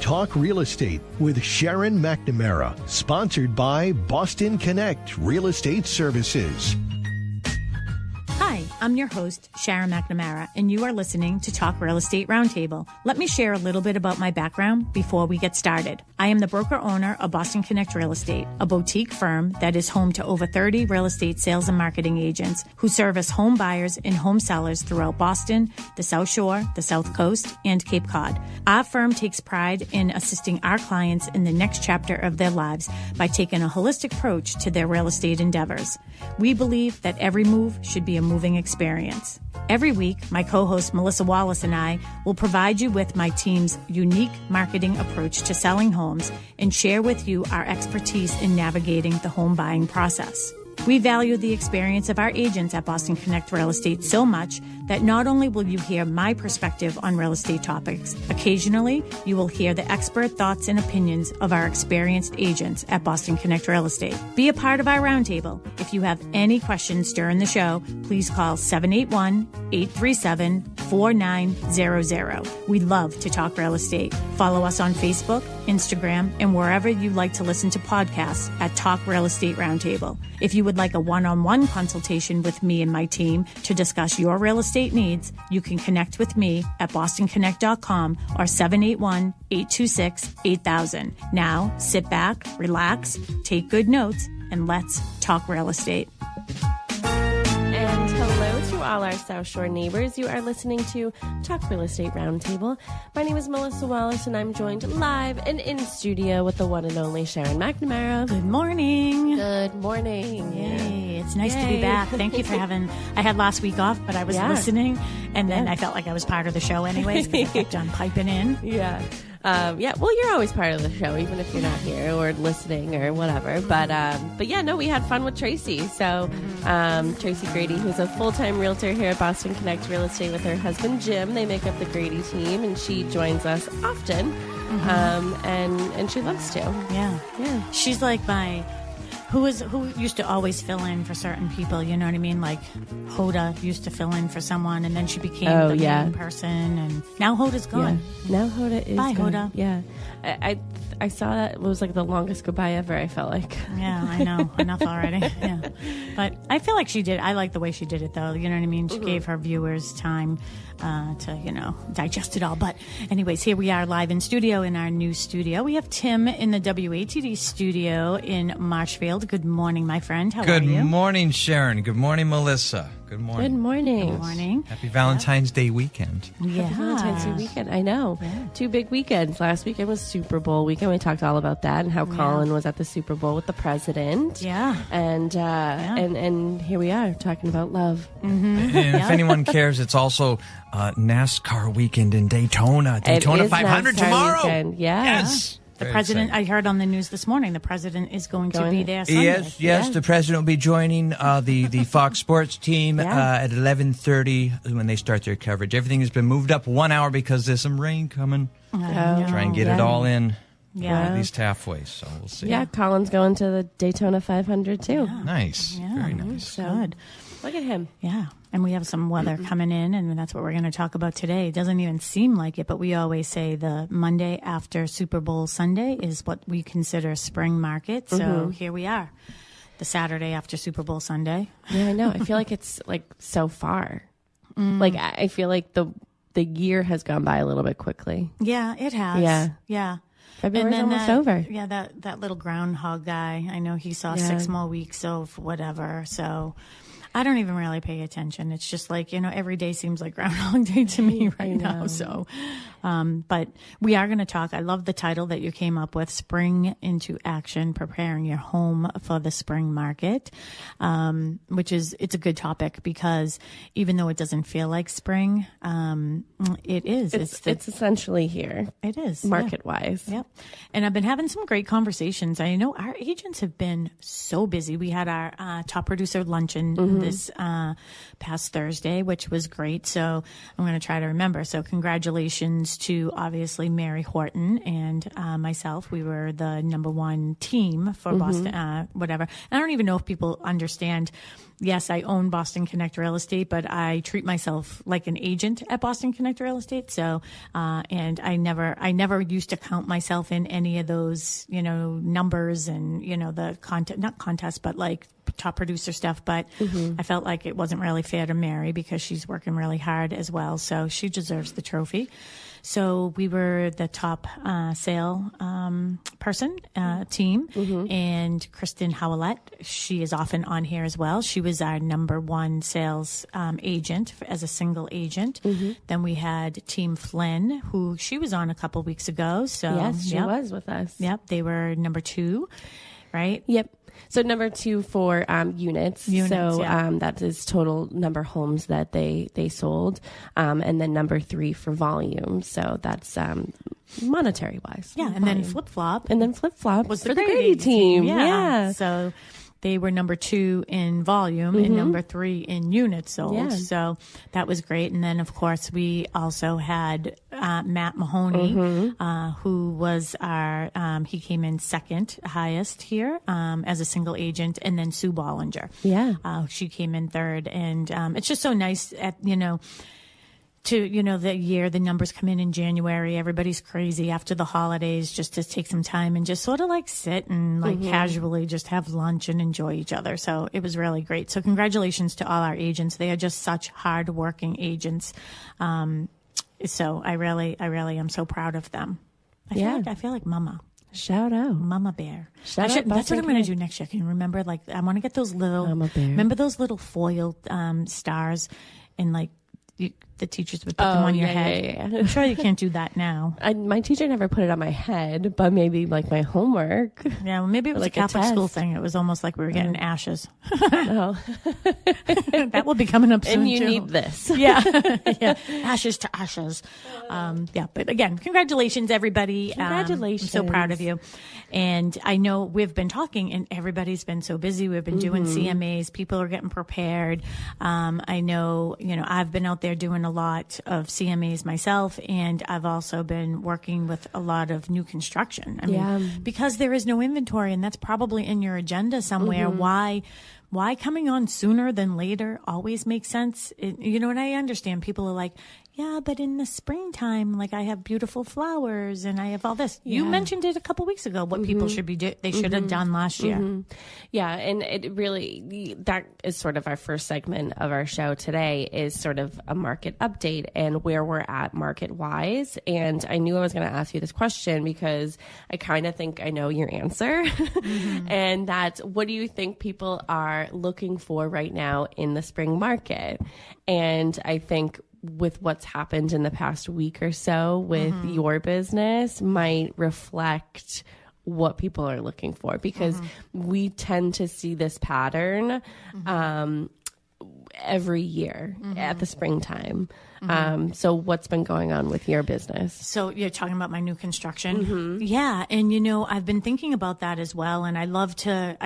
Talk Real Estate with Sharon McNamara, sponsored by Boston Connect Real Estate Services. Hi, I'm your host, Sharon McNamara, and you are listening to Talk Real Estate Roundtable. Let me share a little bit about my background before we get started. I am the broker-owner of Boston Connect Real Estate, a boutique firm that is home to over 30 real estate sales and marketing agents who service home buyers and home sellers throughout Boston, the South Shore, the South Coast, and Cape Cod. Our firm takes pride in assisting our clients in the next chapter of their lives by taking a holistic approach to their real estate endeavors. We believe that every move should be a moving experience. Every week, my co-host Melissa Wallace and I will provide you with my team's unique marketing approach to selling homes and share with you our expertise in navigating the home buying process. We value the experience of our agents at Boston Connect Real Estate so much that not only will you hear my perspective on real estate topics, occasionally you will hear the expert thoughts and opinions of our experienced agents at Boston Connect Real Estate. Be a part of our roundtable. If you have any questions during the show, please call 781-837-4900. We love to talk real estate. Follow us on Facebook, Instagram, and wherever you like to listen to podcasts at Talk Real Estate Roundtable. If you would like a one-on-one consultation with me and my team to discuss your real estate needs, you can connect with me at bostonconnect.com or 781-826-8000. Now, sit back, relax, take good notes, and let's talk real estate. And hello to all our South Shore neighbors. You are listening to Talk Real Estate Roundtable. My name is Melissa Wallace, and I'm joined live and in studio with the one and only Sharon McNamara. Good morning. Good morning. Yay. It's nice to be back. Thank you for having... I had last week off, but I was listening, and then I felt like I was part of the show anyways because I kept on piping in. Yeah. Well, you're always part of the show, even if you're not here or listening or whatever. But yeah, no, we had fun with Tracy. So Tracy Grady, who's a full-time realtor here at Boston Connect Real Estate with her husband, Jim. They make up the Grady team, and she joins us often. And she loves to. Yeah. She's like my... Who used to always fill in for certain people, you know what I mean? Like Hoda used to fill in for someone, and then she became the main person, and now Hoda's gone. Yeah. Now Hoda is Bye, gone. Hoda. Yeah. I saw that. It was like the longest goodbye ever, I felt like. Yeah, I know. Enough already. Yeah. But I feel like she did. I like the way she did it, though. You know what I mean? She gave her viewers time to, digest it all. But anyways, here we are live in studio in our new studio. We have Tim in the WATD studio in Marshfield. Good morning, my friend. How are you? Good morning, Sharon. Good morning, Melissa. Good morning. Good morning. Good morning. Happy Valentine's Day weekend. Yeah. Happy Valentine's Day weekend. I know. Yeah. 2 big weekends. Last weekend was Super Bowl weekend. We talked all about that and how Colin was at the Super Bowl with the president. Yeah. And here we are talking about love. Mm-hmm. And if anyone cares, it's also NASCAR weekend in Daytona. Daytona 500 NASCAR tomorrow. Weekend. Yeah. Yes. The president, I heard on the news this morning, the president is going to be there Sunday. Yes, the president will be joining the Fox Sports team at 11:30 when they start their coverage. Everything has been moved up 1 hour because there's some rain coming. Try and get it all in. Yeah. At least halfway, so we'll see. Yeah, Colin's going to the Daytona 500 too. Yeah. Nice. Yeah. Very nice. Good. Look at him. Yeah. And we have some weather coming in, and that's what we're going to talk about today. It doesn't even seem like it, but we always say the Monday after Super Bowl Sunday is what we consider spring market. So here we are, the Saturday after Super Bowl Sunday. Yeah, I know. I feel like it's like so far. Like I feel like the year has gone by a little bit quickly. Yeah, it has. Yeah. February's almost over. Yeah, that little groundhog guy. I know he saw 6 more weeks of whatever. So I don't even really pay attention. It's just like, every day seems like Groundhog Day to me right now. So, but we are going to talk. I love the title that you came up with, Spring into Action, Preparing Your Home for the Spring Market, it's a good topic because even though it doesn't feel like spring, it is. It's essentially here. It is. Market-wise. Yep. And I've been having some great conversations. I know our agents have been so busy. We had our top producer luncheon this past Thursday, which was great. So I'm going to try to remember. So congratulations to obviously Mary Horton and myself. We were the #1 team for Boston, whatever. And I don't even know if people understand yes, I own Boston Connect Real Estate, but I treat myself like an agent at Boston Connect Real Estate. So, and I never used to count myself in any of those, numbers and, the content, not contest, but like top producer stuff. But I felt like it wasn't really fair to Mary because she's working really hard as well. So she deserves the trophy. So we were the top sale person team, and Kristen Howlett, she is often on here as well. She was our number one sales agent as a single agent. Then we had Team Flynn, who she was on a couple weeks ago. So yes, she was with us. Yep, they were number 2, right? Yep. So number 2 for units. So that is total number homes that they sold, and then number 3 for volume. So that's monetary wise. Yeah, and then Flip Flop. And then Flip Flop was for the Grady team. Yeah. So they were number 2 in volume and number 3 in units sold. Yeah. So that was great. And then, of course, we also had Matt Mahoney, who was he came in second highest here as a single agent. And then Sue Bollinger. Yeah. She came in third. And it's just so nice the numbers come in January. Everybody's crazy after the holidays, just to take some time and just sort of like sit and like casually just have lunch and enjoy each other. So it was really great. So congratulations to all our agents. They are just such hardworking agents. So I really am so proud of them. I feel like Mama. Shout out. Mama Bear. That's what I'm going to do next year. Can you remember? Like, I want to get those little, Mama Bear. Remember those little foil stars and like, the teachers would put them on your head. Yeah. I'm sure you can't do that now. My teacher never put it on my head, but maybe like my homework. Yeah, well, maybe it was like a Catholic school thing. It was almost like we were getting ashes. That will be coming up soon, and you too. need this. Yeah. Ashes to ashes. But again, congratulations, everybody. Congratulations. I'm so proud of you. And I know we've been talking and everybody's been so busy. We've been doing CMAs. People are getting prepared. I know, I've been out there doing a lot of CMAs myself, and I've also been working with a lot of new construction. I mean, because there is no inventory, and that's probably in your agenda somewhere. Why coming on sooner than later always makes sense. And I understand people are like, yeah, but in the springtime, like I have beautiful flowers and I have all this. You mentioned it a couple weeks ago, what people should be they should have done last year. Yeah. And it really, that is sort of our first segment of our show today, is sort of a market update and where we're at market wise. And I knew I was going to ask you this question because I kind of think I know your answer. And that's, what do you think people are looking for right now in the spring market? And I think with what's happened in the past week or so with your business might reflect what people are looking for, because we tend to see this pattern every year at the springtime. So what's been going on with your business? So you're talking about my new construction? Yeah. And, I've been thinking about that as well. And I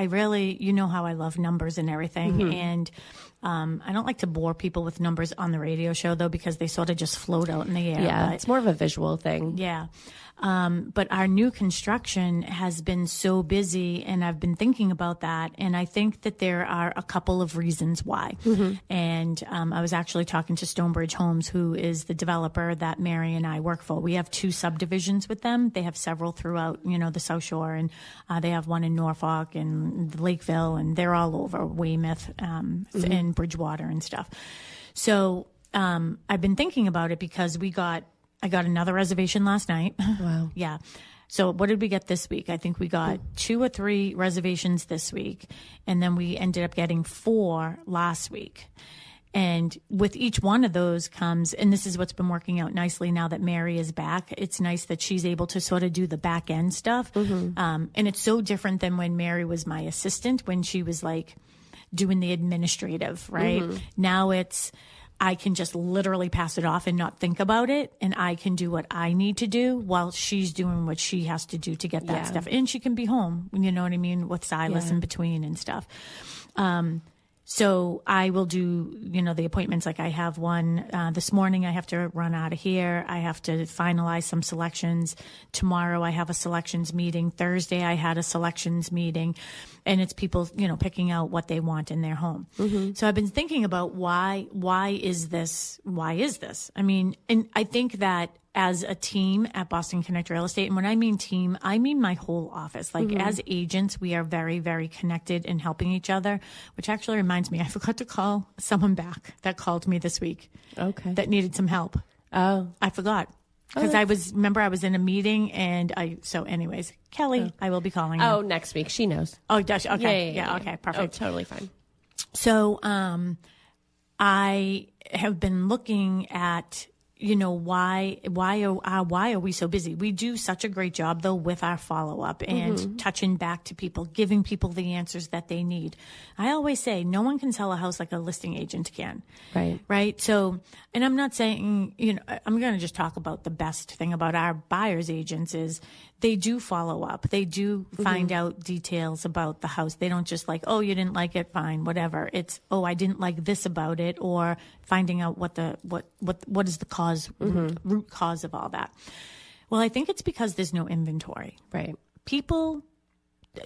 really, how I love numbers and everything. And I don't like to bore people with numbers on the radio show, though, because they sort of just float out in the air. Yeah, it's more of a visual thing. Yeah. But our new construction has been so busy, and I've been thinking about that. And I think that there are a couple of reasons why. And I was actually talking to Stonebridge Homes, who is the developer that Mary and I work for. We have 2 subdivisions with them. They have several throughout, the South Shore, and they have one in Norfolk and Lakeville, and they're all over Weymouth and Bridgewater and stuff. So I've been thinking about it because I got another reservation last night. Wow. Yeah. So what did we get this week? I think we got 2 or 3 reservations this week, and then we ended up getting 4 last week. And with each one of those comes, and this is what's been working out nicely now that Mary is back. It's nice that she's able to sort of do the back end stuff. And it's so different than when Mary was my assistant, when she was like doing the administrative, right? Now I can just literally pass it off and not think about it. And I can do what I need to do while she's doing what she has to do to get that stuff. And she can be home, you know what I mean, with Silas in between and stuff. So I will do, the appointments. Like I have one this morning. I have to run out of here. I have to finalize some selections. Tomorrow I have a selections meeting. Thursday I had a selections meeting, and it's people, picking out what they want in their home. Mm-hmm. So I've been thinking about why is this? Why is this? I mean, and I think that as a team at Boston Connect Real Estate, and when I mean team, I mean my whole office. Like as agents, we are very, very connected in helping each other, which actually reminds me, I forgot to call someone back that called me this week. Okay. That needed some help. Oh. I forgot. Because I was in a meeting so anyways, Kelly, I will be calling you. Oh, next week. She knows. Oh, does she? Okay. Yeah. Okay. Perfect. Oh, totally fine. So, I have been looking at, why are we so busy? We do such a great job though with our follow up and touching back to people, giving people the answers that they need. I always say no one can sell a house like a listing agent can. Right. So, and I'm not saying, I'm going to just talk about the best thing about our buyers agents is they do follow up. They do find out details about the house. They don't just like, oh, you didn't like it, fine, whatever. It's, oh, I didn't like this about it, or finding out what is the cause, root cause of all that. Well, I think it's because there's no inventory. Right. People,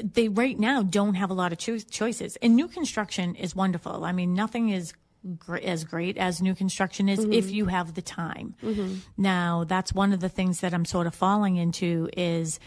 they right now don't have a lot of choices. And new construction is wonderful. I mean, nothing is as great as new construction is if you have the time. Now, that's one of the things that I'm sort of falling into is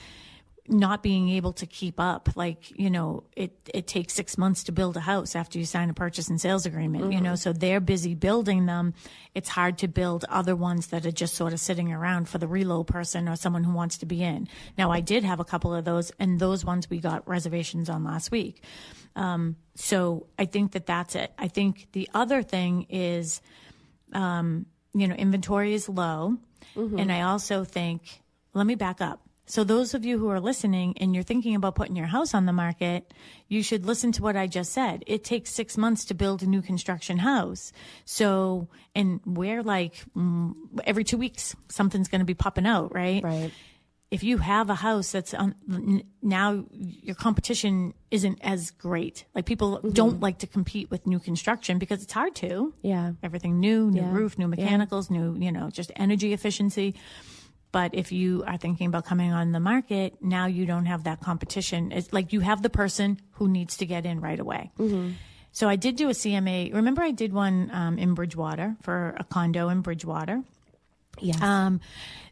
not being able to keep up. Like, it takes 6 months to build a house after you sign a purchase and sales agreement, so they're busy building them. It's hard to build other ones that are just sort of sitting around for the reload person or someone who wants to be in. Now, I did have a couple of those, and those ones we got reservations on last week. So I think that's it. I think the other thing is, inventory is low. And I also think, let me back up. So those of you who are listening and you're thinking about putting your house on the market, you should listen to what I just said. It takes 6 months to build a new construction house. So, and we're like, every 2 weeks, something's going to be popping out, right? Right. If you have a house that's now your competition isn't as great. Like people don't like to compete with new construction because it's hard to. Yeah. Everything new roof, new mechanicals, new, just energy efficiency. But if you are thinking about coming on the market, now you don't have that competition. It's like you have the person who needs to get in right away. So I did do a CMA. Remember I did one in Bridgewater for a condo in Bridgewater. Yes.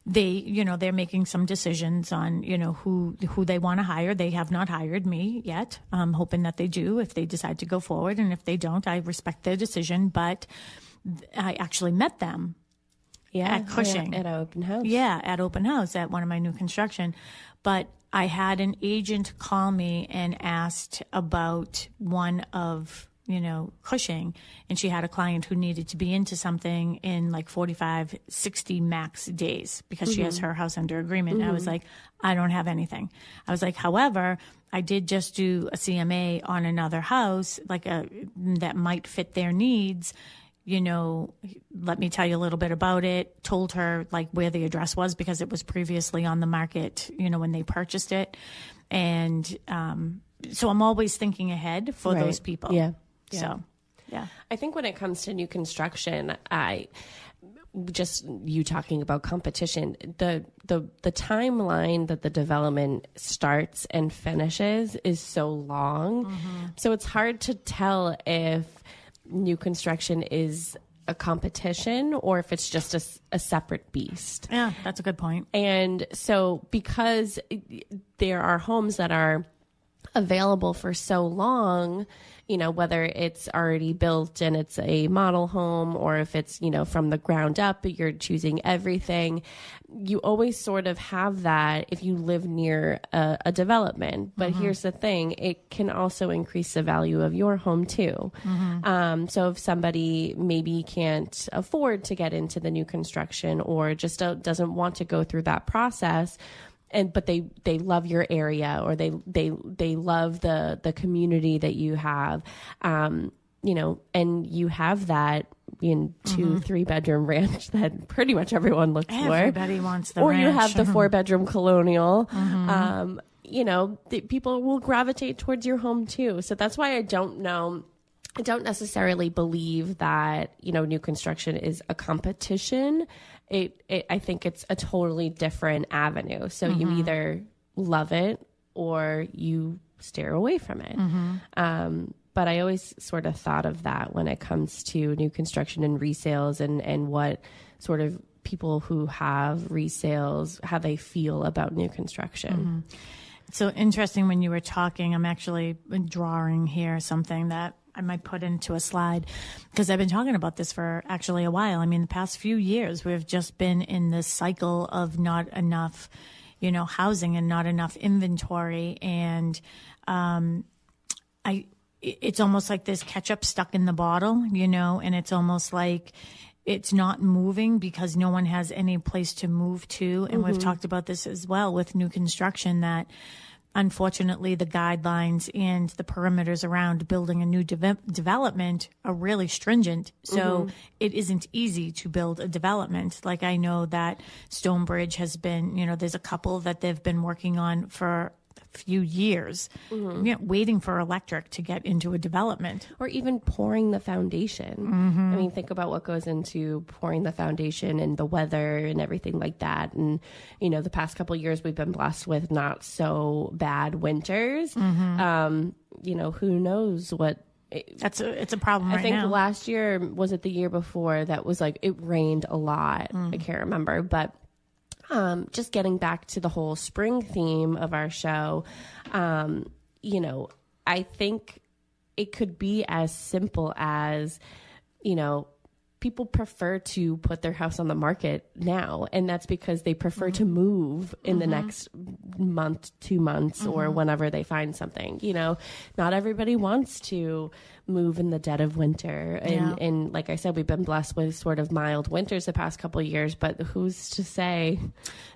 They're making some decisions on, who they want to hire. They have not hired me yet. I'm hoping that they do if they decide to go forward. And if they don't, I respect their decision. But I actually met them. At Cushing. At open house. Yeah, at open house at one of my new construction. But I had an agent call me and asked about one of, Cushing. And she had a client who needed to be into something in like 45, 60 max days because she has her house under agreement. And I was like, I don't have anything. I was like, however, I did just do a CMA on another house, that might fit their needs. Let me tell you a little bit about it. Told her like where the address was because it was previously on the market, when they purchased it. And so I'm always thinking ahead for those people. Yeah. So, yeah. I think when it comes to new construction, you talking about competition, the timeline that the development starts and finishes is so long. So it's hard to tell if new construction is a competition or if it's just a separate beast. Yeah, that's a good point. And so because there are homes that are available for so long, whether it's already built and it's a model home or if it's, from the ground up, you're choosing everything. You always sort of have that if you live near a development. But here's the thing, it can also increase the value of your home too. So if somebody maybe can't afford to get into the new construction or just doesn't want to go through that process, but they love your area or they love the community that you have, and you have that in 2-3 bedroom ranch that pretty much everyone looks for. Everybody wants the or ranch. You have the 4-bedroom colonial. People will gravitate towards your home too. So that's why I don't know I don't necessarily believe that, new construction is a competition. I think it's a totally different avenue. So you either love it or you steer away from it. But I always sort of thought of that when it comes to new construction and resales and what sort of people who have resales, how they feel about new construction. So interesting when you were talking, I'm actually drawing here something that I might put into a slide because I've been talking about this for actually a while. I mean, the past few years, we've just been in this cycle of not enough, housing and not enough inventory. And it's almost like there's ketchup stuck in the bottle, and it's almost like it's not moving because no one has any place to move to. And we've talked about this as well with new construction, that unfortunately the guidelines and the perimeters around building a new development are really stringent. So it isn't easy to build a development. Like I know that Stonebridge has been, there's a couple that they've been working on for few years, waiting for electric to get into a development. Or even pouring the foundation. I mean, think about what goes into pouring the foundation and the weather and everything like that. And, the past couple of years we've been blessed with not so bad winters. Who knows what it's a problem right now. I think last year, was it the year before, that was like, it rained a lot. I can't remember, but just getting back to the whole spring theme of our show, I think it could be as simple as, people prefer to put their house on the market now. And that's because they prefer to move in the next month, 2 months, or whenever they find something. Not everybody wants to move in the dead of winter. And like I said, we've been blessed with sort of mild winters the past couple of years, but who's to say?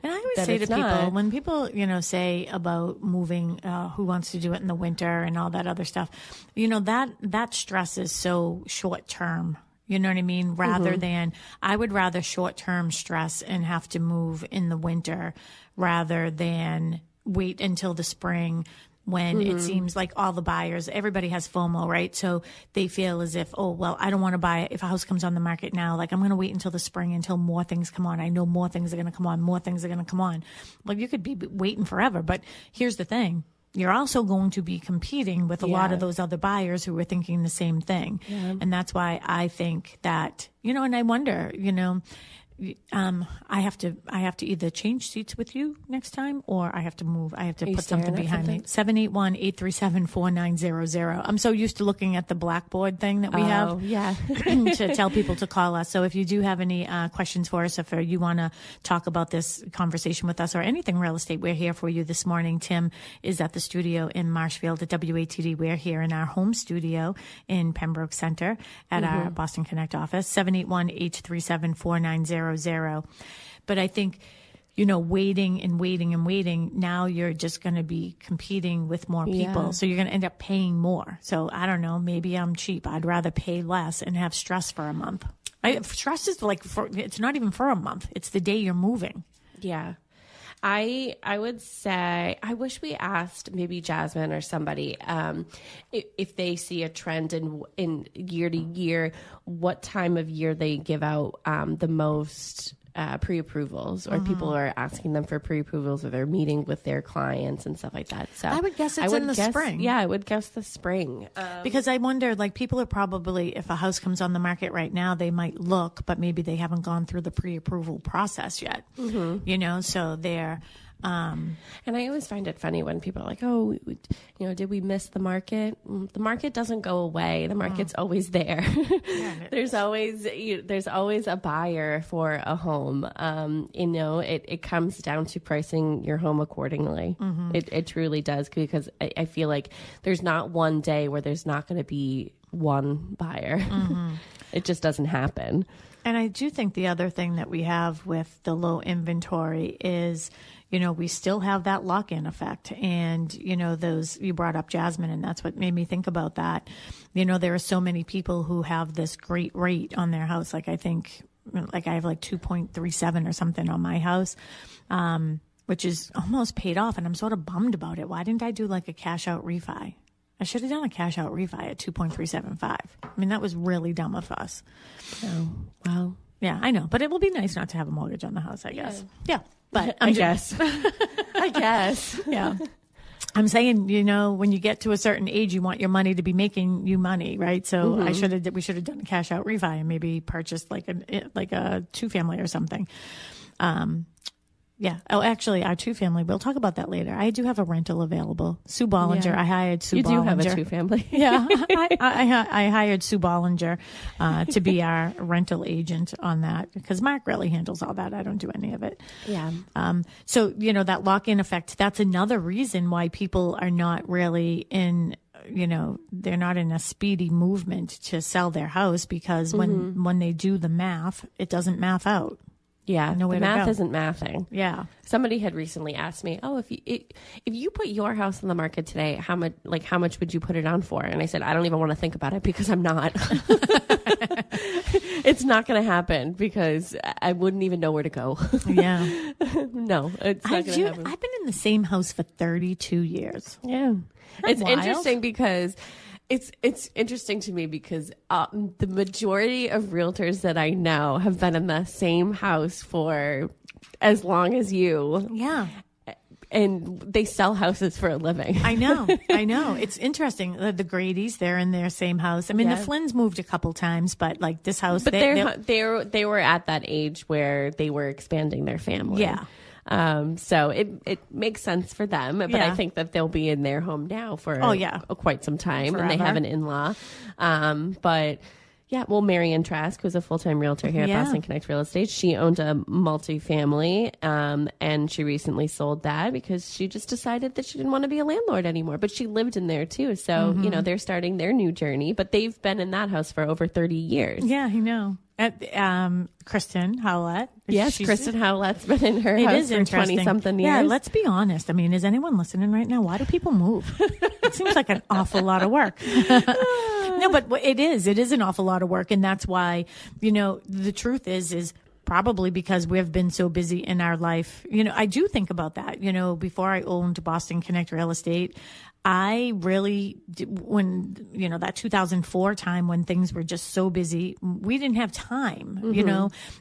And I always say to people, when people, say about moving, who wants to do it in the winter and all that other stuff, that stress is so short term. You know what I mean? Rather than, I would rather short-term stress and have to move in the winter rather than wait until the spring when it seems like all the buyers, everybody has FOMO, right? So they feel as if, I don't want to buy it. If a house comes on the market now, like I'm going to wait until the spring until more things come on. I know more things are going to come on, more things are going to come on. Well, you could be waiting forever, but here's the thing. You're also going to be competing with a lot of those other buyers who are thinking the same thing. Yeah. And that's why I think that, and I wonder, I have to either change seats with you next time or I have to move. I have to put something behind me. 781-837-4900. I'm so used to looking at the blackboard thing that we have to tell people to call us. So if you do have any questions for us, if you want to talk about this conversation with us or anything real estate, we're here for you this morning. Tim is at the studio in Marshfield at WATD. We're here in our home studio in Pembroke Center at our Boston Connect office, 781-837-4900. But I think, waiting and waiting and waiting, now you're just going to be competing with more people. Yeah. So you're going to end up paying more. So I don't know, maybe I'm cheap. I'd rather pay less and have stress for a month. Stress is it's not even for a month. It's the day you're moving. Yeah. I would say, I wish we asked maybe Jasmine or somebody if they see a trend in year to year, what time of year they give out the most pre-approvals, or people are asking them for pre-approvals, or they're meeting with their clients and stuff like that. So I would guess it's in the spring. Yeah, I would guess the spring. Because I wonder, people are probably, if a house comes on the market right now, they might look, but maybe they haven't gone through the pre-approval process yet. So they're... and I always find it funny when people are like, oh, did we miss the market? The market doesn't go away. The market's always there. There's always a buyer for a home. It comes down to pricing your home accordingly. It truly does, because I feel like there's not one day where there's not going to be one buyer. It just doesn't happen. And I do think the other thing that we have with the low inventory is, we still have that lock-in effect. And, you brought up Jasmine, and that's what made me think about that. There are so many people who have this great rate on their house. I have 2.37 or something on my house, which is almost paid off. And I'm sort of bummed about it. Why didn't I do a cash out refi? I should have done a cash out refi at 2.375. I mean, that was really dumb of us. Oh, well. Yeah, I know. But it will be nice not to have a mortgage on the house, I guess. Yeah. But I guess. I guess. Yeah. I'm saying, when you get to a certain age, you want your money to be making you money, right? So we should have done a cash out refi and maybe purchased like a 2-family or something. Yeah. Oh, actually, our 2-family, we'll talk about that later. I do have a rental available. Sue Bollinger. Yeah. I hired Sue Bollinger. You do have a 2-family. Yeah. I hired Sue Bollinger to be our rental agent on that because Mark really handles all that. I don't do any of it. Yeah. So, that lock-in effect, that's another reason why people are not really in they're not in a speedy movement to sell their house because when they do the math, it doesn't math out. Yeah, the math isn't mathing. Yeah. Somebody had recently asked me, "Oh, if you put your house on the market today, how much would you put it on for?" And I said, "I don't even want to think about it because I'm not. It's not going to happen because I wouldn't even know where to go." Yeah. No, it's not going to happen. I've been in the same house for 32 years. Yeah. It's wild? interesting because it's interesting to me because the majority of realtors that I know have been in the same house for as long as you. Yeah. And they sell houses for a living. I know. It's interesting. The Grady's, they're in their same house. I mean, the Flynn's moved a couple times, but like this house. But they were at that age where they were expanding their family. Yeah. So it makes sense for them, but I think that they'll be in their home now for quite some time. Forever. And they have an in-law. But yeah, well, Marianne Trask, who's a full-time realtor here at Boston Connect Real Estate, she owned a multifamily, and she recently sold that because she just decided that she didn't want to be a landlord anymore, but she lived in there too. So, they're starting their new journey, but they've been in that house for over 30 years. Yeah, I know. Kristen Howlett. Yes, Kristen Howlett's been in her house for 20-something years. Yeah, let's be honest. I mean, is anyone listening right now? Why do people move? It seems like an awful lot of work. No, but it is. It is an awful lot of work. And that's why, the truth is probably because we've been so busy in our life. I do think about that. Before I owned Boston Connect Real Estate, I really, when, that 2004 time when things were just so busy, we didn't have time,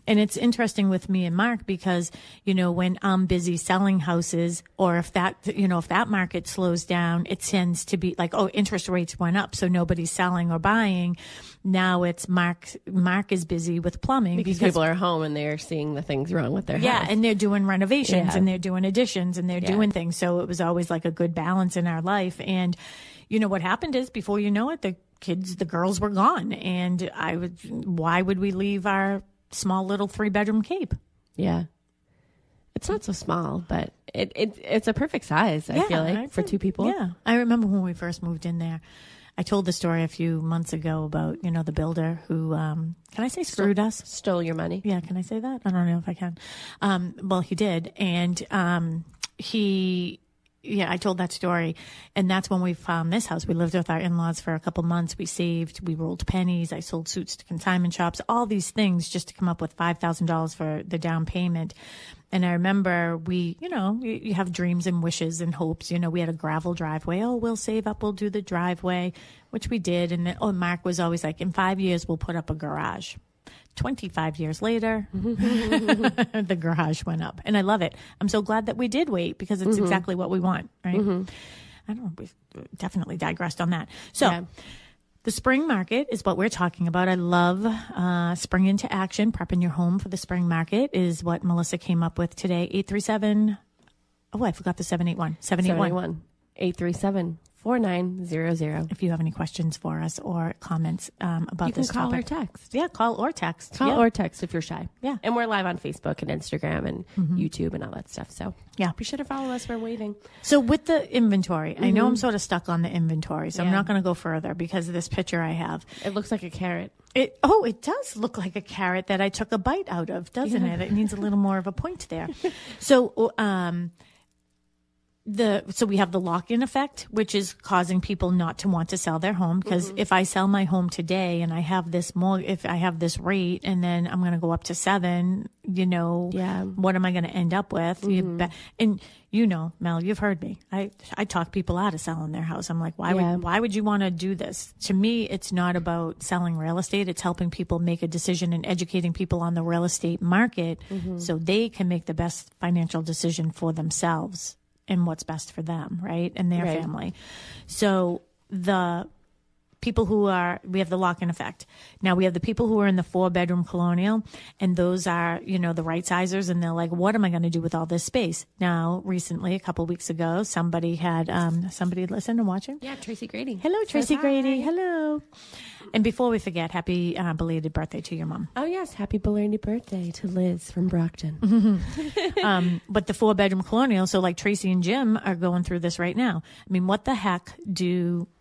and it's interesting with me and Mark because, when I'm busy selling houses or if that market slows down, it tends to be like, oh, interest rates went up. So nobody's selling or buying. Now it's Mark is busy with plumbing because people are home and they're seeing the things wrong with their house. Yeah. And they're doing renovations and they're doing additions and they're doing things. So it was always like a good balance in our life. And, what happened is before you know it, the girls were gone. And why would we leave our small little 3-bedroom Cape? Yeah. It's not so small, but it's a perfect size, I feel like, for 2 people. Yeah. I remember when we first moved in there. I told the story a few months ago about, the builder who, can I say screwed us? Stole your money. Yeah. Can I say that? I don't know if I can. Well, he did. And, I told that story. And that's when we found this house. We lived with our in-laws for a couple months. We saved, we rolled pennies. I sold suits to consignment shops, all these things just to come up with $5,000 for the down payment. And I remember you have dreams and wishes and hopes. We had a gravel driveway. Oh, we'll save up. We'll do the driveway, which we did. And then, Mark was always like, in 5 years, we'll put up a garage. 25 years later, the garage went up. And I love it. I'm so glad that we did wait because it's exactly what we want, right? I don't know. We definitely digressed on that. So the spring market is what we're talking about. I love spring into action. Prepping your home for the spring market is what Melissa came up with today. 837. Oh, I forgot the 781. 781. 837. 4900. If you have any questions for us or comments about this call topic. or text. Yeah, call or text. Call or text if you're shy. Yeah. And we're live on Facebook and Instagram and YouTube and all that stuff. So be sure to follow us. We're waiting. So with the inventory, I know I'm sort of stuck on the inventory, so I'm not going to go further because of this picture I have. It looks like a carrot. It does look like a carrot that I took a bite out of, doesn't it? It needs a little more of a point there. So, So we have the lock-in effect, which is causing people not to want to sell their home. Because if I sell my home today and I have this if I have this rate and then I'm going to go up to 7, what am I going to end up with? And Mel, you've heard me. I talk people out of selling their house. I'm like, why would you want to do this? To me, it's not about selling real estate. It's helping people make a decision and educating people on the real estate market so they can make the best financial decision for themselves and what's best for them, right? And their family. So the people we have the lock-in effect. Now we have the people who are in the 4-bedroom colonial, and those are, the right sizers, and they're like, what am I going to do with all this space? Now, recently, a couple of weeks ago, somebody had, somebody listened and watching? Yeah, Tracy Grady. Hello, Tracy Grady. Hello. And before we forget, happy belated birthday to your mom. Oh, yes. Happy belated birthday to Liz from Brockton. But the 4-bedroom colonial, so like Tracy and Jim are going through this right now. I mean, what the heck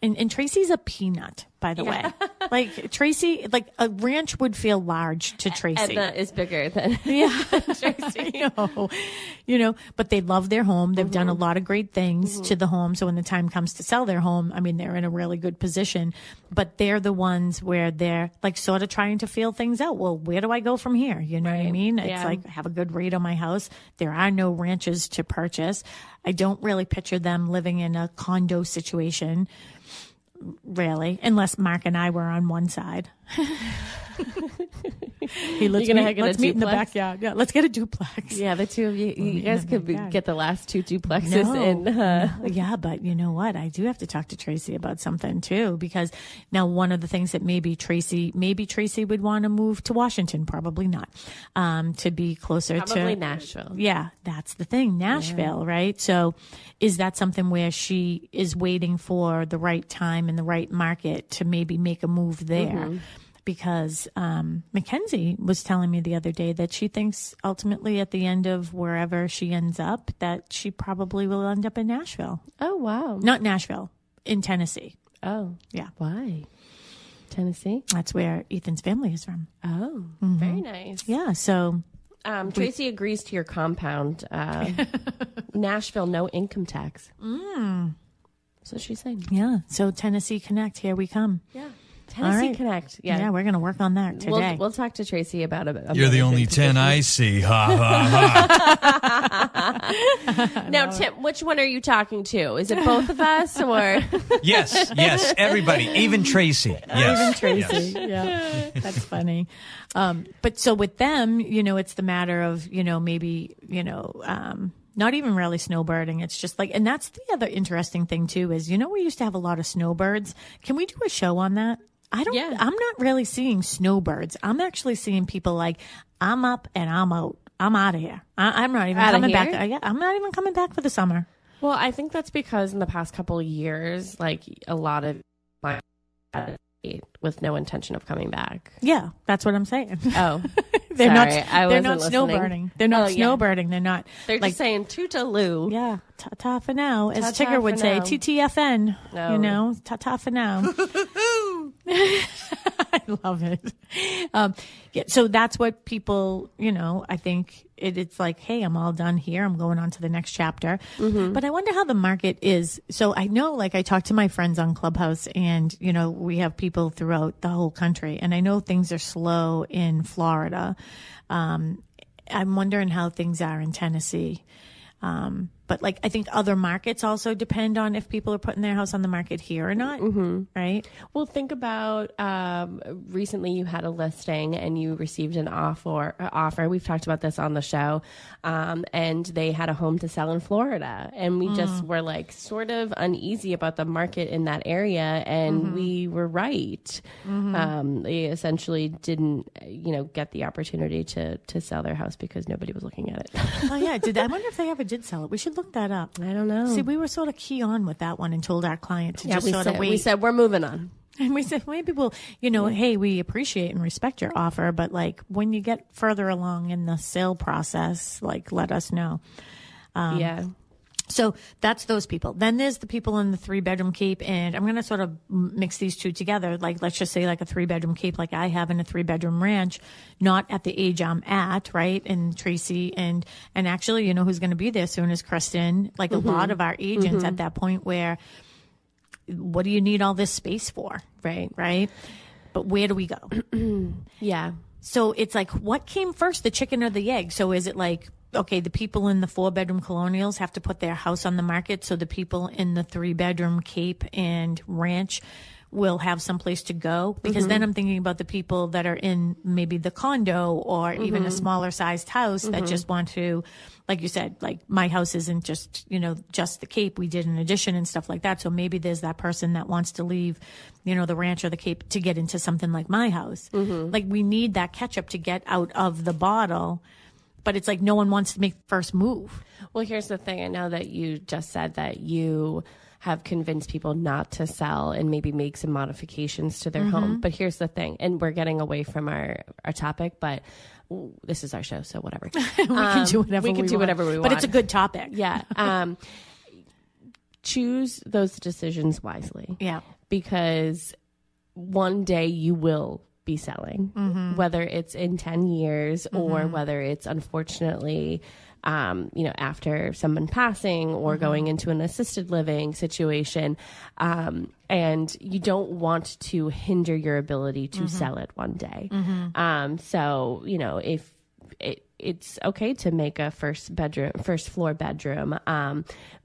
and Tracy's a peanut, by the way. Like Tracy, like a ranch would feel large to Tracy. Edna is bigger than Tracy. But they love their home. They've done a lot of great things to the home. So when the time comes to sell their home, I mean, they're in a really good position. But they're the ones where they're like sort of trying to feel things out. Well, where do I go from here? You know what I mean? It's like, I have a good rate on my house. There are no ranches to purchase. I don't really picture them living in a condo situation. Really, unless Mark and I were on one side. Let's meet in the backyard. Yeah, let's get a duplex. Yeah, the two of you guys could get the last 2 duplexes in. Yeah, but you know what? I do have to talk to Tracy about something too, because now one of the things that maybe Tracy would want to move to Washington, probably not, to be closer probably to Nashville. Yeah, that's the thing, Nashville, right? So is that something where she is waiting for the right time and the right market to maybe make a move there? Because Mackenzie was telling me the other day that she thinks ultimately at the end of wherever she ends up, that she probably will end up in Nashville. Oh, wow. Not Nashville, in Tennessee. Oh. Yeah. Why? Tennessee? That's where Ethan's family is from. Oh, very nice. Yeah, so... Tracy agrees to your compound. Nashville, no income tax. That's what she's saying. Yeah, so Tennessee Connect, here we come. Yeah. Tennessee Connect. Yeah, we're going to work on that today. We'll talk to Tracy about it. You're the only 10 I see. Ha, ha, ha. Now, Tim, which one are you talking to? Is it both of us or? Yes, everybody, even Tracy. Yes. Even Tracy. Yes. Yeah, that's funny. But so with them, it's the matter of, maybe, not even really snowbirding. It's just like, and that's the other interesting thing too, is, we used to have a lot of snowbirds. Can we do a show on that? I'm not really seeing snowbirds. I'm actually seeing people like, I'm up and I'm out. I'm out of here. I'm not even coming back. I'm not even coming back for the summer. Well, I think that's because in the past couple of years, like a lot of my with no intention of coming back. Yeah, that's what I'm saying. Oh, they're sorry, not snowbirding. They're not snowbirding. They're not. They're just saying tootaloo. Yeah, ta-ta for now, as Ta-ta Tigger would say. now. TTFN. No. Ta-ta for now. I love it. So that's what people, I think it's like, hey, I'm all done here. I'm going on to the next chapter. But I wonder how the market is. So I know, like, I talk to my friends on Clubhouse, and, we have people throughout the whole country. And I know things are slow in Florida. I'm wondering how things are in Tennessee. But like, I think other markets also depend on if people are putting their house on the market here or not. Right. Well, think about, recently you had a listing and you received an offer. We've talked about this on the show. And they had a home to sell in Florida, and we just were like sort of uneasy about the market in that area. And we were right. They essentially didn't, get the opportunity to sell their house because nobody was looking at it. Oh yeah. I wonder if they ever did sell it. We should look that up. I don't know. See, we were sort of key on with that one and told our client to just sort of wait. We said, we're moving on. And we said, maybe we'll, hey, we appreciate and respect your offer, but like when you get further along in the sale process, like let us know. So that's those people. Then there's the people in the 3-bedroom Cape, and I'm going to sort of mix these two together. Like, let's just say like a 3-bedroom Cape, like I have in a 3-bedroom ranch, not at the age I'm at, right? And Tracy and actually, you know, who's going to be there soon is Kristen. Like a lot of our agents at that point where, what do you need all this space for? Right. But where do we go? Yeah. So it's like, what came first, the chicken or the egg? So is it like, okay, the people in the 4-bedroom colonials have to put their house on the market, so the people in the 3-bedroom Cape and ranch will have some place to go? Because then I'm thinking about the people that are in maybe the condo or even a smaller sized house that just want to, like you said, like my house isn't just, you know, just the Cape. We did an addition and stuff like that. So maybe there's that person that wants to leave, you know, the ranch or the Cape to get into something like my house. Like we need that ketchup to get out of the bottle. But it's like no one wants to make the first move. Well, here's the thing. I know that you just said that you have convinced people not to sell and maybe make some modifications to their home. But here's the thing, and we're getting away from our topic, but this is our show, so whatever. We can do whatever we want. But it's a good topic. Yeah. Choose those decisions wisely. Yeah. Because one day you will be selling, whether it's in 10 years or whether it's unfortunately, you know, after someone passing or going into an assisted living situation. And you don't want to hinder your ability to sell it one day. So, you know, if it's okay to make a first floor bedroom.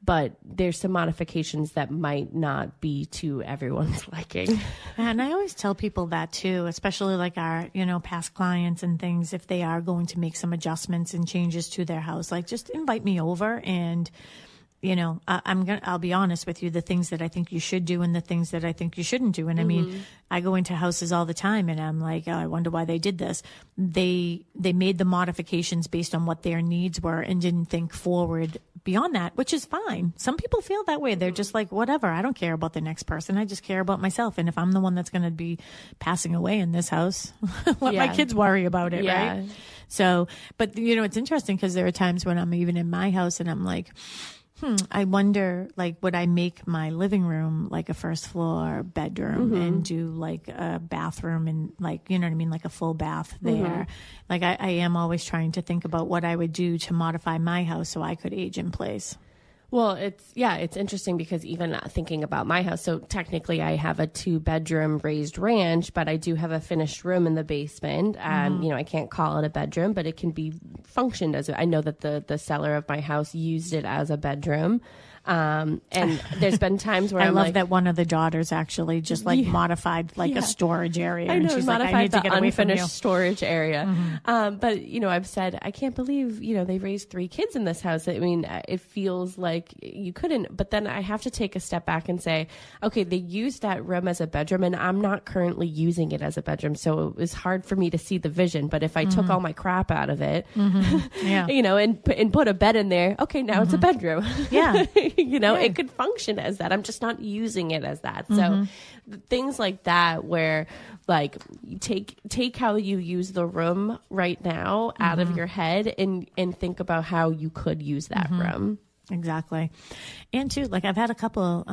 But there's some modifications that might not be to everyone's liking. And I always tell people that too, especially like our, you know, past clients and things, if they are going to make some adjustments and changes to their house, like just invite me over and, you know, I'll be honest with you, the things that I think you should do and the things that I think you shouldn't do. And I mean, I go into houses all the time and I'm like, oh, I wonder why they did this. They made the modifications based on what their needs were and didn't think forward beyond that, which is fine. Some people feel that way. They're just like, whatever, I don't care about the next person. I just care about myself. And if I'm the one that's going to be passing away in this house, let my kids worry about it, right? So, but you know, it's interesting because there are times when I'm even in my house and I'm like, I wonder, like, would I make my living room like a first floor bedroom and do like a bathroom and like, you know what I mean? Like a full bath there. Like I am always trying to think about what I would do to modify my house so I could age in place. Well, it's interesting because even thinking about my house, so technically I have a 2-bedroom raised ranch, but I do have a finished room in the basement. You know, I can't call it a bedroom, but it can be functioned as I know that the seller of my house used it as a bedroom. And there's been times where I I'm love like, that one of the daughters actually just like modified like a storage area. I know, and she's modified like, I need the to get away from you. unfinished storage area. But you know, I've said, I can't believe, you know, they've raised 3 kids in this house. I mean, it feels like you couldn't, but then I have to take a step back and say, okay, they used that room as a bedroom and I'm not currently using it as a bedroom. So it was hard for me to see the vision. But if I took all my crap out of it, you know, and put a bed in there, okay, now it's a bedroom. Yeah. You know, it could function as that. I'm just not using it as that. So things like that where like you take how you use the room right now out of your head and think about how you could use that room. Exactly. And too, like I've had a couple,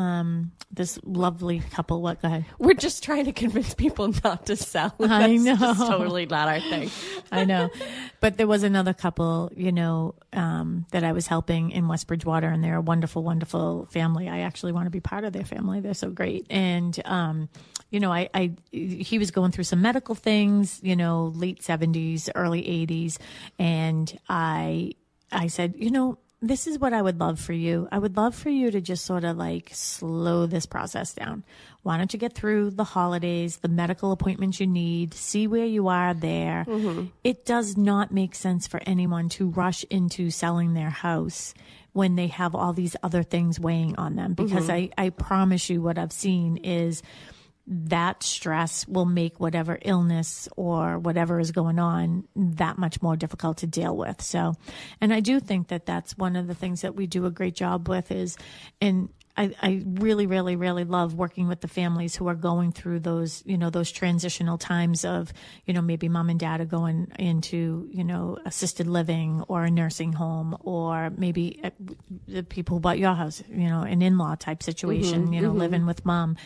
this lovely couple, go ahead. We're just trying to convince people not to sell. I know. That's just totally not our thing. I know. But there was another couple, you know, that I was helping in West Bridgewater, and they're a wonderful, wonderful family. I actually want to be part of their family. They're so great. And, you know, he was going through some medical things, you know, late 70s, early 80s. And I said, you know, this is what I would love for you. I would love for you to just sort of like slow this process down. Why don't you get through the holidays, the medical appointments you need, see where you are there. It does not make sense for anyone to rush into selling their house when they have all these other things weighing on them. Because I promise you what I've seen is that stress will make whatever illness or whatever is going on that much more difficult to deal with. So, and I do think that that's one of the things that we do a great job with is, and I really, really, really love working with the families who are going through those, those transitional times of, maybe mom and dad are going into, assisted living or a nursing home, or maybe the people who bought your house, an in-law type situation, living with mom,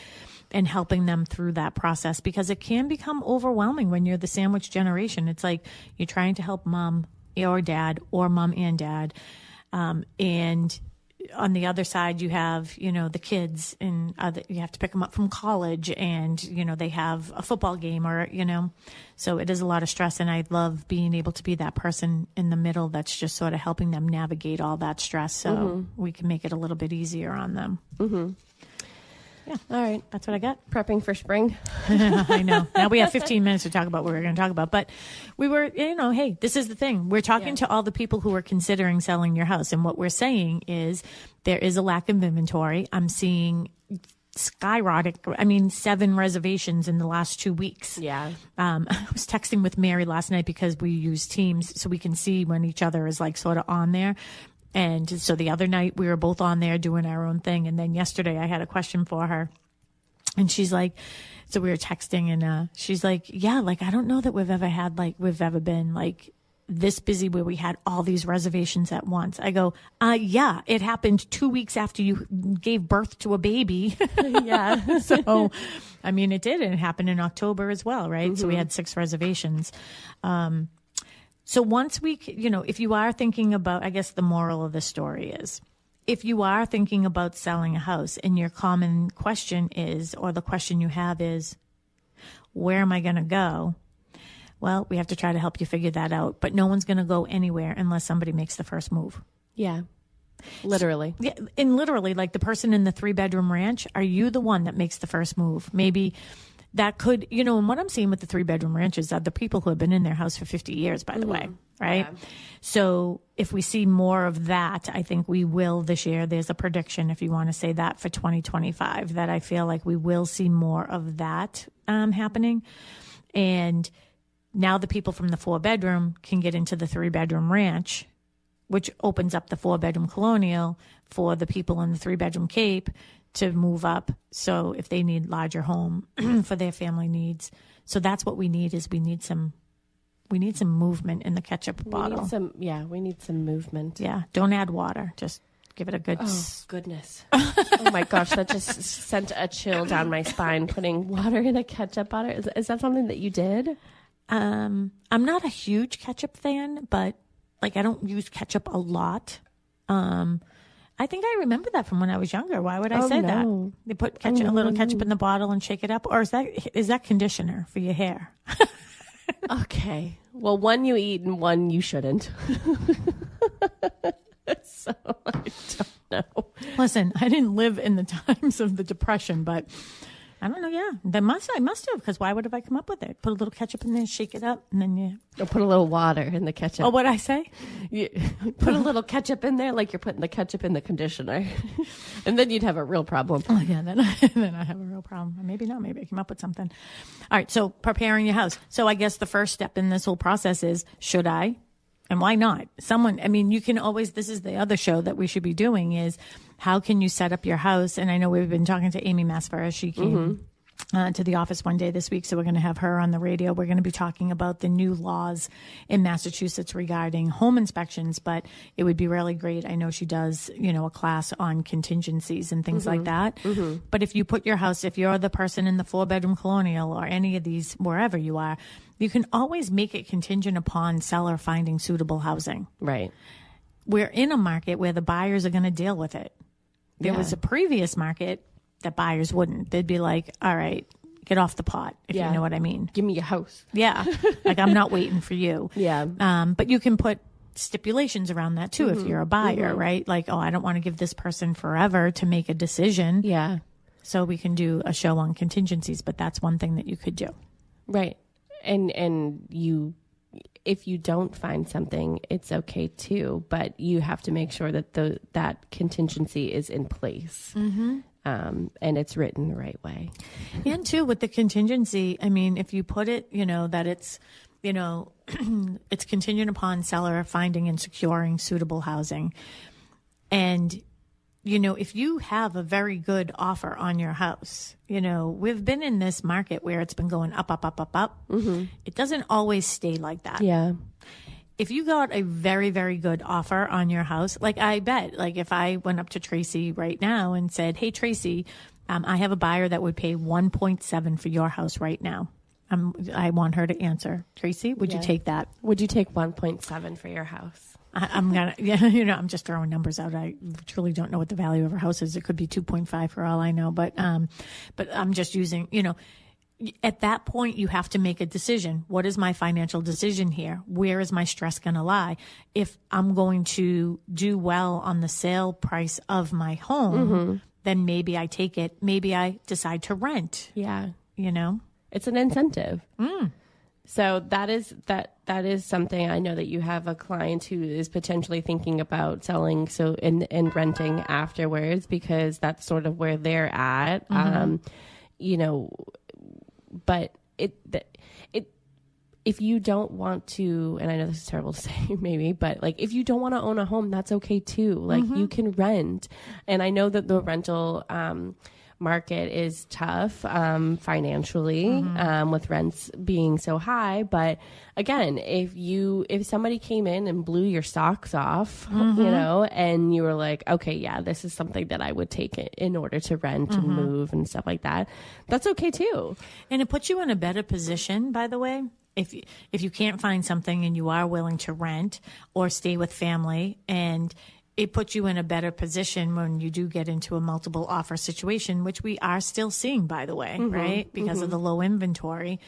and helping them through that process, because it can become overwhelming when you're the sandwich generation. It's like you're trying to help mom or dad, or mom and dad. And on the other side, you have, the kids, and you have to pick them up from college, and, they have a football game, or, so it is a lot of stress. And I love being able to be that person in the middle that's just sort of helping them navigate all that stress, so we can make it a little bit easier on them. Yeah. All right. That's what I got. Prepping for spring. I know. Now we have 15 minutes to talk about what we're going to talk about. But we were, hey, this is the thing. We're talking to all the people who are considering selling your house. And what we're saying is there is a lack of inventory. I'm seeing skyrocket. 7 reservations in the last 2 weeks. Yeah. I was texting with Mary last night because we use Teams so we can see when each other is like sort of on there. And so the other night we were both on there doing our own thing. And then yesterday I had a question for her, and she's like, so we were texting, and she's like, yeah, like, I don't know that we've ever been like this busy where we had all these reservations at once. I go, yeah, it happened 2 weeks after you gave birth to a baby. Yeah. So, it did. And it happened in October as well. Right. So we had 6 reservations. So once if you are thinking about, I guess the moral of the story is, if you are thinking about selling a house and your common question is, or the question you have is, where am I going to go? Well, we have to try to help you figure that out, but no one's going to go anywhere unless somebody makes the first move. Yeah. Literally. Yeah. And literally, like the person in the 3-bedroom ranch, are you the one that makes the first move? Maybe that could, and what I'm seeing with the 3-bedroom ranches are the people who have been in their house for 50 years, by the way, right? Yeah. So if we see more of that, I think we will this year. There's a prediction, if you want to say that, for 2025, that I feel like we will see more of that happening. And now the people from the 4-bedroom can get into the 3-bedroom ranch, which opens up the 4-bedroom colonial for the people in the 3-bedroom Cape to move up. So if they need larger home for their family needs. So that's what we need, is we need some movement in the ketchup bottle. We need some movement. Yeah. Don't add water. Just give it a good. Oh, goodness. Oh my gosh. That just sent a chill down my spine, putting water in a ketchup bottle. Is that something that you did? I'm not a huge ketchup fan, but like I don't use ketchup a lot. I think I remember that from when I was younger. Why would I say that? They put ketchup, a little ketchup in the bottle and shake it up, or is that conditioner for your hair? Okay. Well, one you eat and one you shouldn't. So I don't know. Listen, I didn't live in the times of the Depression, but I don't know. Yeah, I must have, because why would have I come up with it? Put a little ketchup in there, shake it up, and then Or put a little water in the ketchup. Oh, what'd I say? You put a little ketchup in there, like you're putting the ketchup in the conditioner, and then you'd have a real problem. Oh yeah, then I have a real problem. Or maybe not. Maybe I came up with something. All right. So preparing your house. So I guess the first step in this whole process is, should I? And why not? You can always, this is the other show that we should be doing, is how can you set up your house? And I know we've been talking to Amy Masfera. She came to the office one day this week, so we're going to have her on the radio. We're going to be talking about the new laws in Massachusetts regarding home inspections, but it would be really great. I know she does, a class on contingencies and things like that. But if you put your house, if you're the person in the 4-bedroom colonial or any of these, wherever you are, you can always make it contingent upon seller finding suitable housing. Right. We're in a market where the buyers are going to deal with it. There was a previous market that buyers wouldn't. They'd be like, all right, get off the pot, if you know what I mean. Give me your house. Yeah. Like, I'm not waiting for you. Yeah. But you can put stipulations around that too, if you're a buyer, right? Like, I don't want to give this person forever to make a decision. Yeah. So we can do a show on contingencies, but that's one thing that you could do. Right. And you, if you don't find something, it's okay too, but you have to make sure that that contingency is in place. And it's written the right way. And too, with the contingency, if you put it, that it's, it's contingent upon seller finding and securing suitable housing. And if you have a very good offer on your house, we've been in this market where it's been going up, up, up, up, up. Mm-hmm. It doesn't always stay like that. Yeah. If you got a very, very good offer on your house, like I bet, like if I went up to Tracy right now and said, hey, Tracy, I have a buyer that would pay 1.7 for your house right now. I want her to answer. Tracy, would you take that? Would you take 1.7 for your house? I'm just throwing numbers out. I truly don't know what the value of her house is. It could be 2.5 for all I know, but I'm just using, at that point, you have to make a decision. What is my financial decision here? Where is my stress going to lie? If I'm going to do well on the sale price of my home, then maybe I take it. Maybe I decide to rent. Yeah. It's an incentive. So that is something. I know that you have a client who is potentially thinking about selling and renting afterwards, because that's sort of where they're at. But if you don't want to, and I know this is terrible to say maybe, but like if you don't want to own a home, that's okay too. Like you can rent. And I know that the rental market is tough financially with rents being so high. But again, if somebody came in and blew your socks off, and you were like, okay, yeah, this is something that I would take it in order to rent and move and stuff like that, that's okay too. And it puts you in a better position, by the way. If you can't find something and you are willing to rent or stay with family, and it puts you in a better position when you do get into a multiple offer situation, which we are still seeing, by the way, right? Because of the low inventory.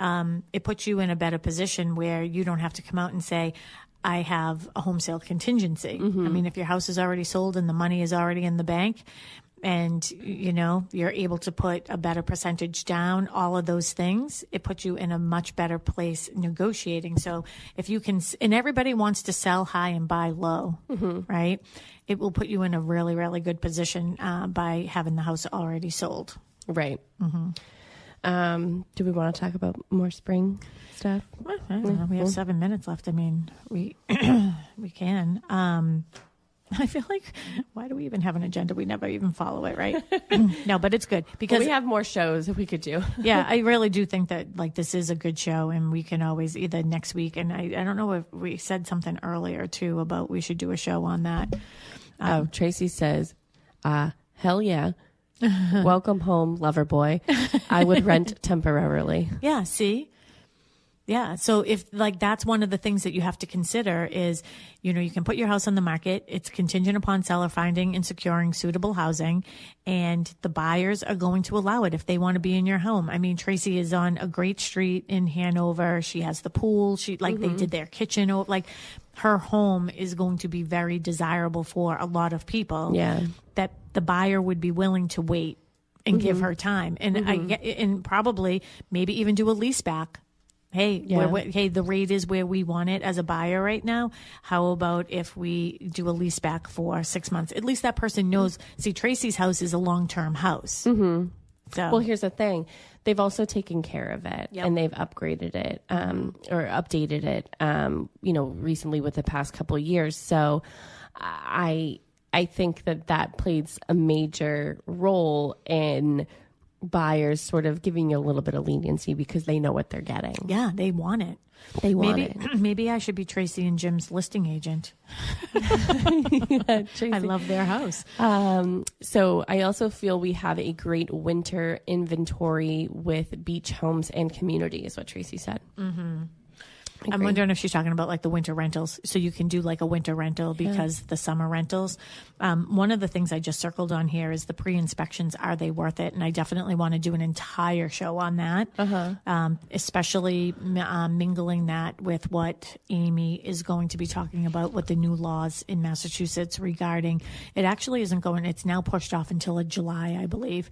It puts you in a better position where you don't have to come out and say, I have a home sale contingency. I mean, if your house is already sold and the money is already in the bank, and, you're able to put a better percentage down, all of those things, it puts you in a much better place negotiating. So if you can, and everybody wants to sell high and buy low, right? It will put you in a really, really good position by having the house already sold. Right. Do we want to talk about more spring stuff? Well, I don't know. We have 7 minutes left. I mean, we can. I feel like, why do we even have an agenda? We never even follow it, right? No, but it's good because we have more shows that we could do. Yeah, I really do think that this is a good show, and we can always either next week. And I don't know if we said something earlier too about we should do a show on that. Tracy says, hell yeah. Welcome home, lover boy. I would rent temporarily. Yeah. See? Yeah. So if that's one of the things that you have to consider is, you can put your house on the market. It's contingent upon seller finding and securing suitable housing, and the buyers are going to allow it if they want to be in your home. I mean, Tracy is on a great street in Hanover. She has the pool. They did their kitchen. Her home is going to be very desirable for a lot of people. Yeah. That the buyer would be willing to wait and give her time. And and probably maybe even do a lease back. Hey, the rate is where we want it as a buyer right now. How about if we do a lease back for 6 months? At least that person knows. See, Tracy's house is a long-term house. So, well, here's the thing. They've also taken care of it, and they've upgraded it or updated it, recently with the past couple of years. So I think that plays a major role in buyers sort of giving you a little bit of leniency because they know what they're getting. Yeah, they want it. Maybe I should be Tracy and Jim's listing agent. I love their house. So I also feel we have a great winter inventory with beach homes and community is what Tracy said. I'm wondering if she's talking about the winter rentals. So you can do a winter rental because the summer rentals. One of the things I just circled on here is the pre-inspections. Are they worth it? And I definitely want to do an entire show on that, especially mingling that with what Amy is going to be talking about with the new laws in Massachusetts regarding it. Actually isn't going. It's now pushed off until July, I believe.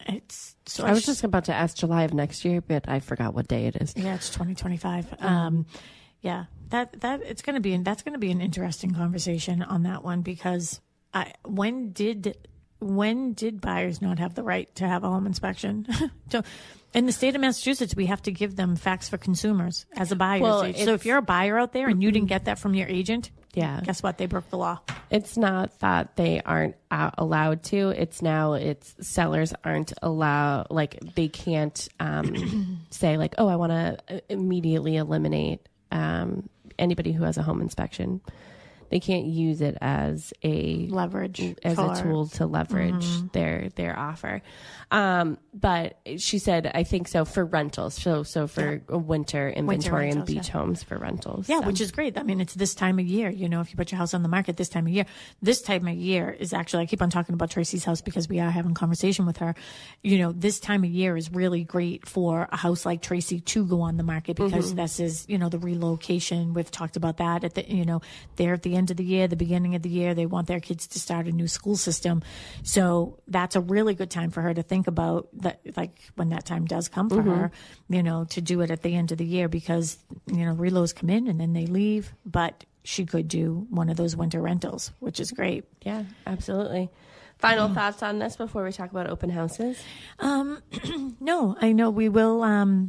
I was just about to ask July of next year, but I forgot what day it is. Yeah, it's 2025. Yeah, that's going to be an interesting conversation on that one because when did buyers not have the right to have a home inspection? So, in the state of Massachusetts, we have to give them facts for consumers as a buyer. So if you're a buyer out there and you didn't get that from your agent, Yeah. Guess what? They broke the law. It's not that they aren't allowed to. It's sellers aren't allowed, like they can't say like, oh, I want to immediately eliminate anybody who has a home inspection. They can't use it as a tool to leverage their offer. But she said, I think so for rentals. So for winter inventory and beach homes for rentals. Yeah, so. Which is great. I mean, it's this time of year, you know, if you put your house on the market this time of year is actually, I keep on talking about Tracy's house because we are having a conversation with her. You know, this time of year is really great for a house like Tracy to go on the market because this is, you know, the relocation. We've talked about that they're at the end of the year, the beginning of the year, they want their kids to start a new school system. So that's a really good time for her to think about that, like when that time does come for her, you know, to do it at the end of the year because, you know, reloads come in and then they leave, but she could do one of those winter rentals, which is great. Yeah, absolutely. Final thoughts on this before we talk about open houses? No, I know we will.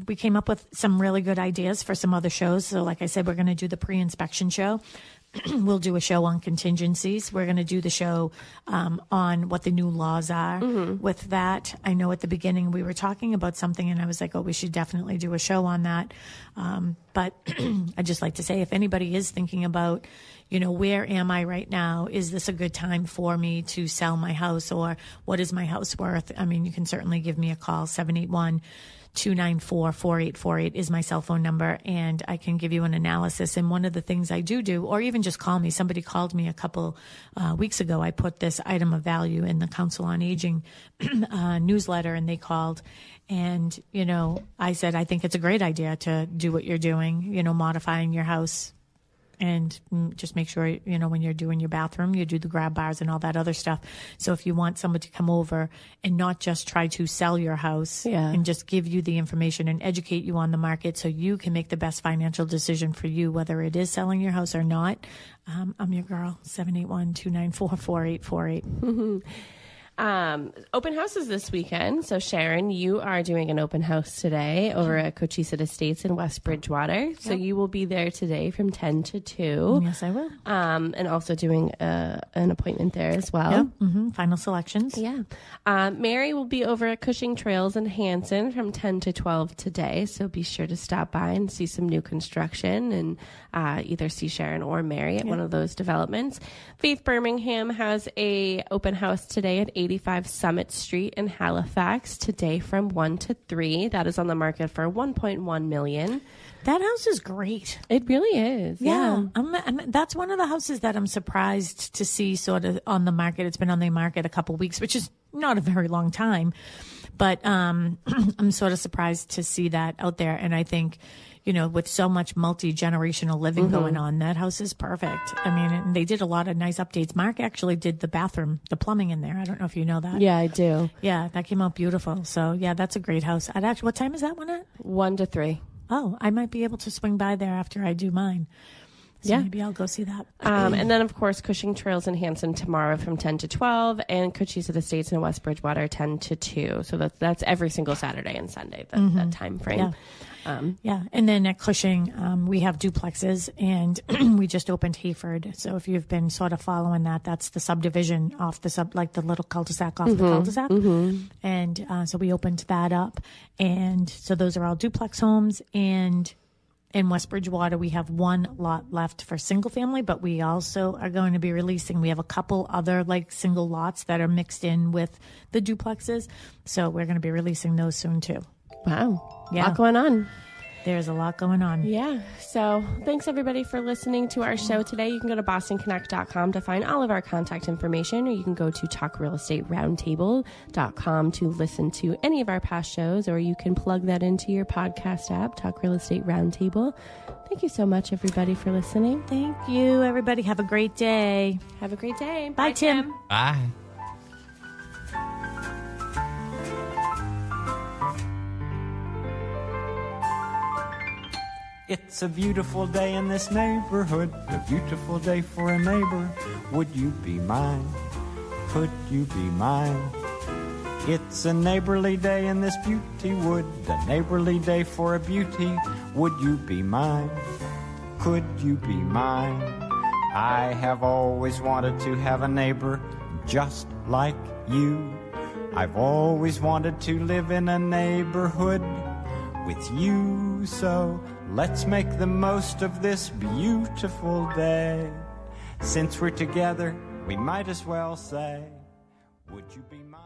We came up with some really good ideas for some other shows. So like I said, we're going to do the pre-inspection show. We'll do a show on contingencies. We're going to do the show on what the new laws are with that. I know at the beginning we were talking about something and I was like, oh, we should definitely do a show on that. But I'd just like to say if anybody is thinking about, you know, where am I right now? Is this a good time for me to sell my house or what is my house worth? I mean, you can certainly give me a call, 781-294-4848 is my cell phone number, and I can give you an analysis. And one of the things I do, or even just call me. Somebody called me a couple weeks ago. I put this item of value in the Council on Aging newsletter, and they called. And, you know, I said, I think it's a great idea to do what you're doing, you know, modifying your house. And just make sure, you know, when you're doing your bathroom, you do the grab bars and all that other stuff. So if you want someone to come over and not just try to sell your house and just give you the information and educate you on the market so you can make the best financial decision for you, whether it is selling your house or not, I'm your girl, 781-294-4848. Open houses this weekend. So Sharon, you are doing an open house today over at Cochise Estates in West Bridgewater. So you will be there today from 10 to 2. Yes, I will. And also doing an appointment there as well. Yeah. Final selections. Yeah. Mary will be over at Cushing Trails in Hanson from 10 to 12 today. So be sure to stop by and see some new construction and either see Sharon or Mary at one of those developments. Faith Birmingham has a open house today at 85 Summit Street in Halifax today from 1 to 3. That is on the market for $1.1 million. That house is great. It really is. Yeah. That's one of the houses that I'm surprised to see sort of on the market. It's been on the market a couple of weeks, which is not a very long time, but I'm sort of surprised to see that out there. And I think, you know, with so much multi-generational living going on, that house is perfect. I mean, and they did a lot of nice updates. Mark actually did the bathroom, the plumbing in there. I don't know if you know that. Yeah, I do. Yeah, that came out beautiful. So yeah, that's a great house. What time is that one at? 1 to 3. Oh, I might be able to swing by there after I do mine. So maybe I'll go see that. And then, of course, Cushing Trails in Hanson tomorrow from 10 to 12, and Cochise Estates in West Bridgewater 10 to 2. So that's every single Saturday and Sunday, that time frame. Yeah. And then at Cushing, we have duplexes, and we just opened Hayford. So if you've been sort of following that, that's the subdivision off like the little cul-de-sac off the cul-de-sac. And so we opened that up. And so those are all duplex homes. And in West Bridgewater, we have one lot left for single family, but we also are going to be releasing. We have a couple other like single lots that are mixed in with the duplexes. So we're going to be releasing those soon too. Wow. Yeah. A lot going on. There's a lot going on. Yeah. So thanks everybody for listening to our show today. You can go to bostonconnect.com to find all of our contact information, or you can go to talkrealestateroundtable.com to listen to any of our past shows, or you can plug that into your podcast app, Talk Real Estate Roundtable. Thank you so much, everybody, for listening. Thank you, everybody. Have a great day. Have a great day. Bye, Tim. Bye. It's a beautiful day in this neighborhood, a beautiful day for a neighbor. Would you be mine? Could you be mine? It's a neighborly day in this beauty wood, a neighborly day for a beauty. Would you be mine? Could you be mine? I have always wanted to have a neighbor just like you. I've always wanted to live in a neighborhood with you. So let's make the most of this beautiful day. Since we're together, we might as well say, would you be mine?